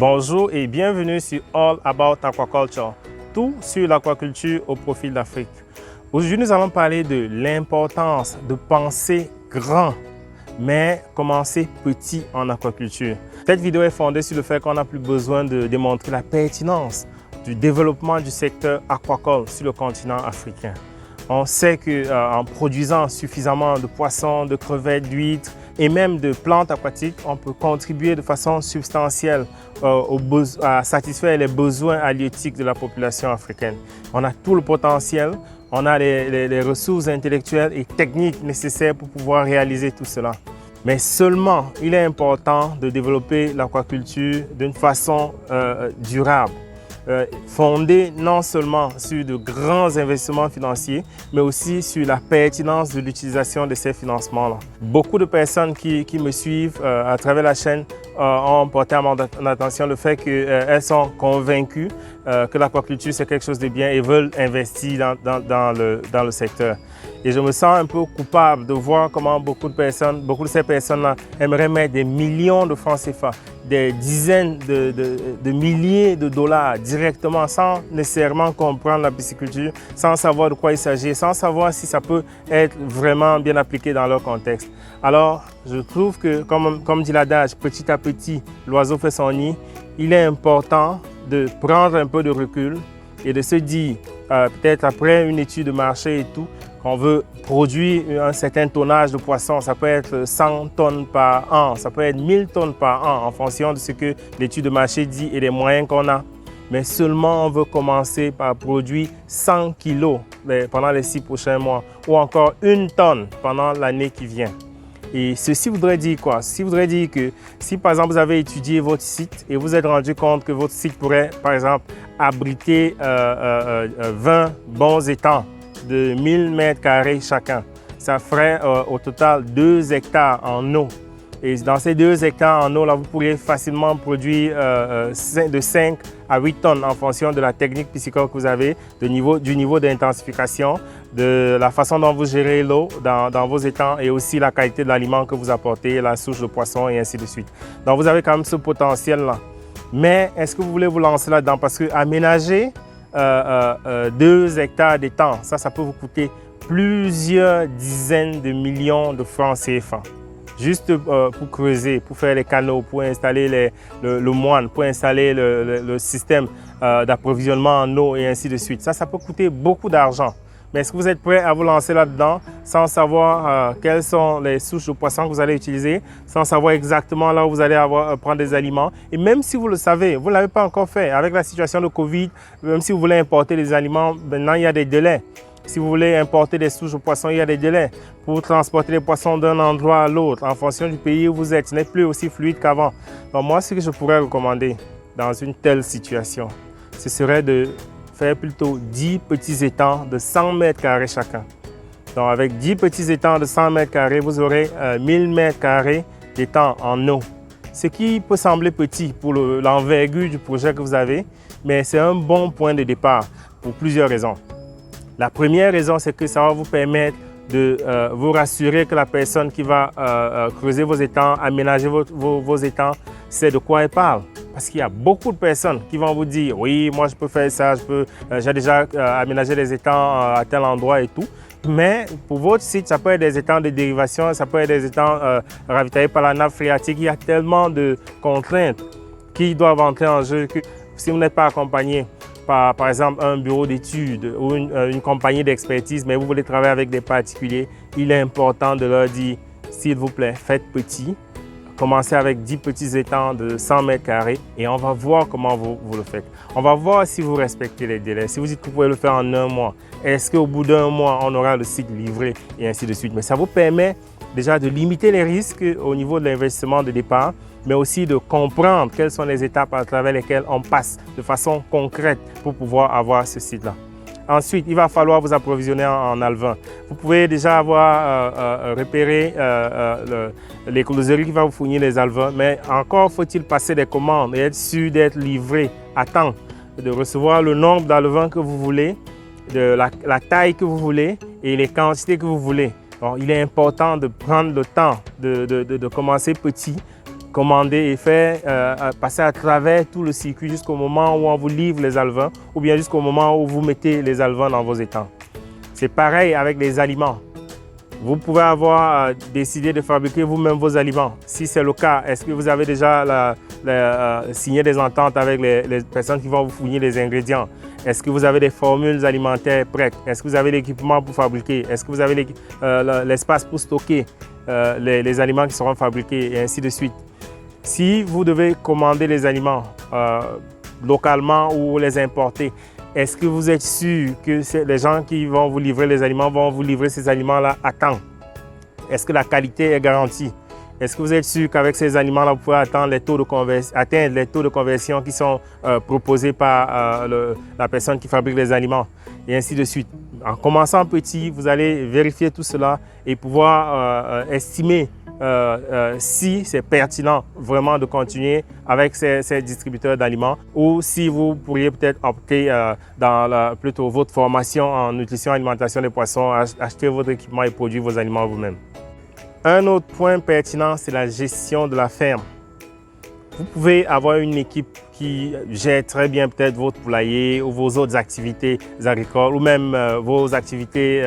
Bonjour et bienvenue sur All About Aquaculture, tout sur l'aquaculture au profit de l'Afrique. Aujourd'hui, nous allons parler de l'importance de penser grand, mais commencer petit en aquaculture. Cette vidéo est fondée sur le fait qu'on n'a plus besoin de démontrer la pertinence du développement du secteur aquacole sur le continent africain. On sait qu'en produisant suffisamment de poissons, de crevettes, d'huîtres et même de plantes aquatiques, on peut contribuer de façon substantielle à satisfaire les besoins halieutiques de la population africaine. On a tout le potentiel, on a les ressources intellectuelles et techniques nécessaires pour pouvoir réaliser tout cela. Mais seulement, il est important de développer l'aquaculture d'une façon durable. Fondé non seulement sur de grands investissements financiers, mais aussi sur la pertinence de l'utilisation de ces financements-là. Beaucoup de personnes qui me suivent à travers la chaîne ont porté à mon attention le fait qu'elles sont convaincues que l'aquaculture c'est quelque chose de bien et veulent investir dans le secteur. Et je me sens un peu coupable de voir comment beaucoup de ces personnes-là aimeraient mettre des millions de francs CFA, des dizaines de milliers de dollars directement sans nécessairement comprendre la pisciculture, sans savoir de quoi il s'agit, sans savoir si ça peut être vraiment bien appliqué dans leur contexte. Alors, je trouve que, comme dit l'adage, petit à petit, l'oiseau fait son nid. Il est important de prendre un peu de recul et de se dire, peut-être après une étude de marché et tout, qu'on veut produire un certain tonnage de poissons. Ça peut être 100 tonnes par an, ça peut être 1000 tonnes par an en fonction de ce que l'étude de marché dit et des moyens qu'on a. Mais seulement on veut commencer par produire 100 kilos pendant les 6 prochains mois ou encore 1 tonne pendant l'année qui vient. Et ceci voudrait dire quoi? Ceci voudrait dire que si par exemple vous avez étudié votre site et vous êtes rendu compte que votre site pourrait par exemple abriter 20 bons étangs de 1000 mètres carrés chacun, ça ferait au total 2 hectares en eau. Et dans ces 2 hectares en eau, là, vous pourriez facilement produire de 5 à 8 tonnes en fonction de la technique piscicole que vous avez, du niveau d'intensification, de la façon dont vous gérez l'eau dans vos étangs et aussi la qualité de l'aliment que vous apportez, la souche de poisson et ainsi de suite. Donc vous avez quand même ce potentiel-là. Mais est-ce que vous voulez vous lancer là-dedans? Parce que aménager 2 hectares d'étang, ça peut vous coûter plusieurs dizaines de millions de francs CFA. Juste pour creuser, pour faire les canaux, pour installer le moine, pour installer le système d'approvisionnement en eau et ainsi de suite. Ça peut coûter beaucoup d'argent. Mais est-ce que vous êtes prêt à vous lancer là-dedans sans savoir quelles sont les souches de poissons que vous allez utiliser, sans savoir exactement là où vous allez prendre des aliments? Et même si vous le savez, vous ne l'avez pas encore fait. Avec la situation de Covid, même si vous voulez importer des aliments, maintenant il y a des délais. Si vous voulez importer des souches de poissons, il y a des délais pour transporter les poissons d'un endroit à l'autre en fonction du pays où vous êtes. Ce n'est plus aussi fluide qu'avant. Donc moi, ce que je pourrais recommander dans une telle situation, ce serait de faire plutôt 10 petits étangs de 100 mètres carrés chacun. Donc avec 10 petits étangs de 100 mètres carrés, vous aurez 1000 mètres carrés d'étangs en eau. Ce qui peut sembler petit pour l'envergure du projet que vous avez, mais c'est un bon point de départ pour plusieurs raisons. La première raison, c'est que ça va vous permettre de vous rassurer que la personne qui va creuser vos étangs, aménager vos étangs, sait de quoi elle parle. Parce qu'il y a beaucoup de personnes qui vont vous dire « Oui, moi je peux faire ça, j'ai déjà aménagé les étangs à tel endroit et tout ». Mais pour votre site, ça peut être des étangs de dérivation, ça peut être des étangs ravitaillés par la nappe phréatique. Il y a tellement de contraintes qui doivent entrer en jeu que si vous n'êtes pas accompagné par exemple un bureau d'études ou une compagnie d'expertise, mais vous voulez travailler avec des particuliers, il est important de leur dire « S'il vous plaît, faites petit ». Commencez avec 10 petits étangs de 100 mètres carrés et on va voir comment vous le faites. On va voir si vous respectez les délais. Si vous dites que vous pouvez le faire en 1 mois, est-ce qu'au bout d'1 mois, on aura le site livré et ainsi de suite. Mais ça vous permet déjà de limiter les risques au niveau de l'investissement de départ, mais aussi de comprendre quelles sont les étapes à travers lesquelles on passe de façon concrète pour pouvoir avoir ce site-là. Ensuite, il va falloir vous approvisionner en alevin. Vous pouvez déjà avoir repéré l'écoloserie qui va vous fournir les alevins, mais encore faut-il passer des commandes et être sûr d'être livré à temps, de recevoir le nombre d'alevins que vous voulez, de la taille que vous voulez et les quantités que vous voulez. Alors, il est important de prendre le temps de commencer petit, commander et faire passer à travers tout le circuit jusqu'au moment où on vous livre les alevins ou bien jusqu'au moment où vous mettez les alevins dans vos étangs. C'est pareil avec les aliments. Vous pouvez avoir décidé de fabriquer vous-même vos aliments. Si c'est le cas, est-ce que vous avez déjà signé des ententes avec les personnes qui vont vous fournir les ingrédients? Est-ce que vous avez des formules alimentaires prêtes? Est-ce que vous avez l'équipement pour fabriquer? Est-ce que vous avez l'espace pour stocker les aliments qui seront fabriqués et ainsi de suite? Si vous devez commander les aliments localement ou les importer, est-ce que vous êtes sûr que les gens qui vont vous livrer les aliments vont vous livrer ces aliments-là à temps? Est-ce que la qualité est garantie? Est-ce que vous êtes sûr qu'avec ces aliments-là, vous pouvez atteindre les taux de conversion qui sont proposés par la personne qui fabrique les aliments et ainsi de suite? En commençant petit, vous allez vérifier tout cela et pouvoir estimer si c'est pertinent vraiment de continuer avec ces distributeurs d'aliments ou si vous pourriez peut-être opter dans plutôt votre formation en nutrition et alimentation des poissons, acheter votre équipement et produire vos aliments vous-même. Un autre point pertinent, c'est la gestion de la ferme. Vous pouvez avoir une équipe qui gère très bien peut-être votre poulailler ou vos autres activités agricoles ou même vos activités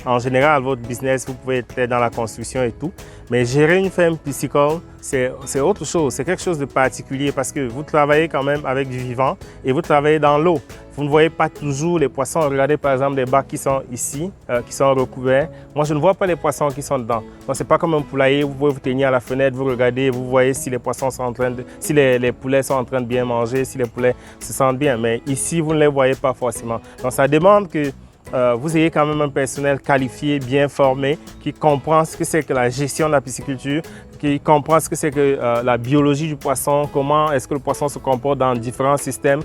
en général, votre business, vous pouvez être dans la construction et tout. Mais gérer une ferme piscicole, c'est autre chose, c'est quelque chose de particulier parce que vous travaillez quand même avec du vivant et vous travaillez dans l'eau. Vous ne voyez pas toujours les poissons. Regardez par exemple les bacs qui sont ici, qui sont recouverts. Moi, je ne vois pas les poissons qui sont dedans. Donc, ce n'est pas comme un poulailler, vous pouvez vous tenir à la fenêtre, vous regardez, vous voyez si les poissons sont en train de, si les poulets sont en train de bien manger, si les poulets se sentent bien. Mais ici, vous ne les voyez pas forcément. Donc, ça demande que vous ayez quand même un personnel qualifié, bien formé, qui comprend ce que c'est que la gestion de la pisciculture, qui comprend ce que c'est que la biologie du poisson, comment est-ce que le poisson se comporte dans différents systèmes,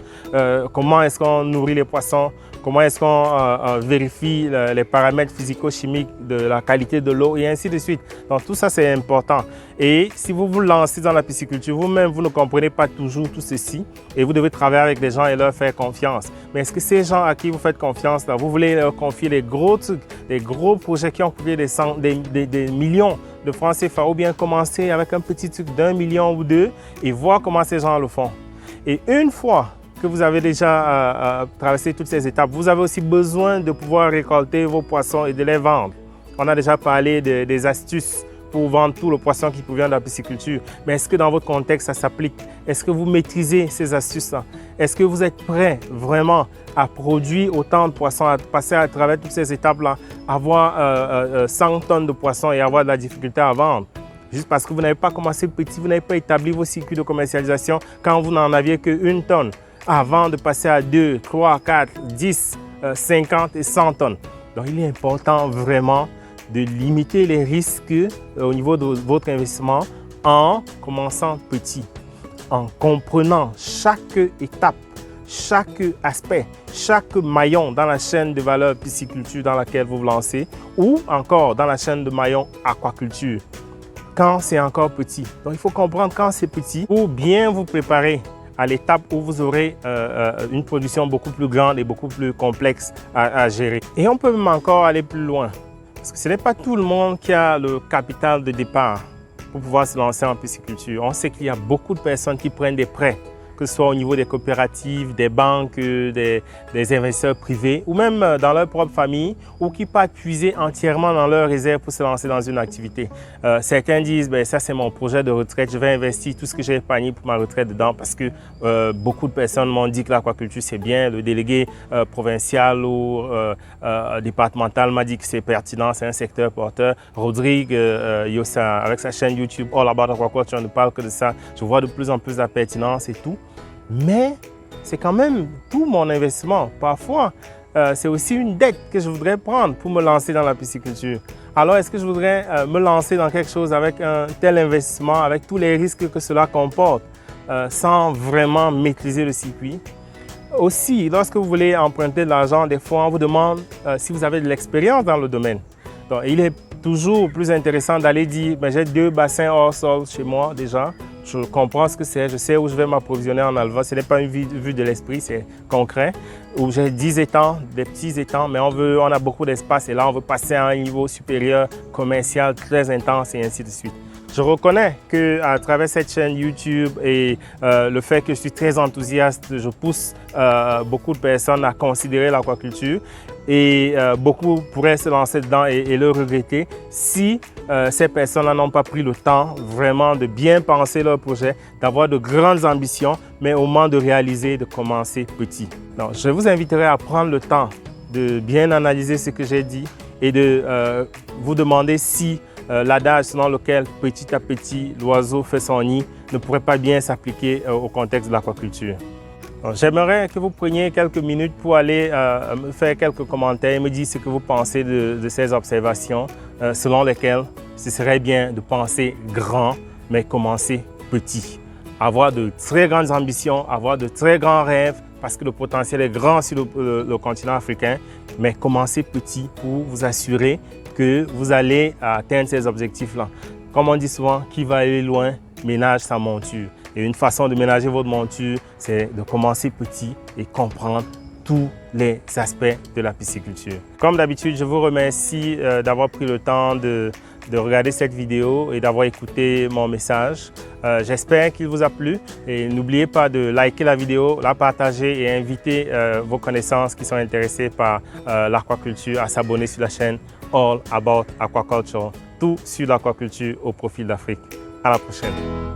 comment est-ce qu'on nourrit les poissons, comment est-ce qu'on vérifie les paramètres physico-chimiques de la qualité de l'eau et ainsi de suite. Donc tout ça, c'est important. Et si vous vous lancez dans la pisciculture, vous-même, vous ne comprenez pas toujours tout ceci et vous devez travailler avec des gens et leur faire confiance. Mais est-ce que ces gens à qui vous faites confiance, là, vous voulez leur confier les gros trucs, des gros projets qui ont coûté des millions de francs CFA ou bien commencer avec un petit truc d'1 million ou deux et voir comment ces gens le font. Et une fois que vous avez déjà traversé toutes ces étapes, vous avez aussi besoin de pouvoir récolter vos poissons et de les vendre. On a déjà parlé des astuces pour vendre tout le poisson qui provient de la pisciculture. Mais est-ce que dans votre contexte, ça s'applique? Est-ce que vous maîtrisez ces astuces-là? Est-ce que vous êtes prêt vraiment à produire autant de poissons, à passer à travers toutes ces étapes-là, avoir 100 tonnes de poissons et avoir de la difficulté à vendre? Juste parce que vous n'avez pas commencé petit, vous n'avez pas établi vos circuits de commercialisation quand vous n'en aviez qu'une tonne, avant de passer à 2, 3, 4, 10, 50 et 100 tonnes. Donc, il est important vraiment de limiter les risques au niveau de votre investissement en commençant petit, en comprenant chaque étape, chaque aspect, chaque maillon dans la chaîne de valeur pisciculture dans laquelle vous vous lancez ou encore dans la chaîne de maillon aquaculture quand c'est encore petit. Donc, il faut comprendre quand c'est petit pour bien vous préparer à l'étape où vous aurez une production beaucoup plus grande et beaucoup plus complexe à gérer. Et on peut même encore aller plus loin. Parce que ce n'est pas tout le monde qui a le capital de départ pour pouvoir se lancer en pisciculture. On sait qu'il y a beaucoup de personnes qui prennent des prêts, que ce soit au niveau des coopératives, des banques, des investisseurs privés ou même dans leur propre famille ou qui partent puiser entièrement dans leurs réserves pour se lancer dans une activité. Certains disent, ça c'est mon projet de retraite, je vais investir tout ce que j'ai épargné pour ma retraite dedans parce que beaucoup de personnes m'ont dit que l'aquaculture c'est bien. Le délégué provincial ou départemental m'a dit que c'est pertinent, c'est un secteur porteur. Rodrigue Yossa, avec sa chaîne YouTube All About Aquaculture, on ne parle que de ça. Je vois de plus en plus la pertinence et tout. Mais c'est quand même tout mon investissement. Parfois, c'est aussi une dette que je voudrais prendre pour me lancer dans la pisciculture. Alors, est-ce que je voudrais me lancer dans quelque chose avec un tel investissement, avec tous les risques que cela comporte, sans vraiment maîtriser le circuit? Aussi, lorsque vous voulez emprunter de l'argent, des fois, on vous demande si vous avez de l'expérience dans le domaine. Donc, il est toujours plus intéressant d'aller dire, j'ai 2 bassins hors sol chez moi déjà. Je comprends ce que c'est, je sais où je vais m'approvisionner en alevin. Ce n'est pas une vue de l'esprit, c'est concret. Où j'ai 10 étangs, des petits étangs, mais on a beaucoup d'espace et là, on veut passer à un niveau supérieur, commercial, très intense et ainsi de suite. Je reconnais qu'à travers cette chaîne YouTube et le fait que je suis très enthousiaste, je pousse beaucoup de personnes à considérer l'aquaculture et beaucoup pourraient se lancer dedans et le regretter si ces personnes n'ont pas pris le temps vraiment de bien penser leur projet, d'avoir de grandes ambitions, mais au moment de réaliser, de commencer petit. Donc, je vous inviterai à prendre le temps de bien analyser ce que j'ai dit et de vous demander si l'adage selon lequel petit à petit l'oiseau fait son nid ne pourrait pas bien s'appliquer au contexte de l'aquaculture. J'aimerais que vous preniez quelques minutes pour aller me faire quelques commentaires et me dire ce que vous pensez de ces observations selon lesquelles ce serait bien de penser grand mais commencer petit. Avoir de très grandes ambitions, avoir de très grands rêves parce que le potentiel est grand sur le continent africain, mais commencer petit pour vous assurer que vous allez atteindre ces objectifs-là. Comme on dit souvent, qui va aller loin ménage sa monture. Et une façon de ménager votre monture, c'est de commencer petit et comprendre tous les aspects de la pisciculture. Comme d'habitude, je vous remercie d'avoir pris le temps de regarder cette vidéo et d'avoir écouté mon message. J'espère qu'il vous a plu et n'oubliez pas de liker la vidéo, la partager et inviter vos connaissances qui sont intéressées par l'aquaculture à s'abonner sur la chaîne All About Aquaculture, tout sur l'aquaculture au profil d'Afrique. À la prochaine.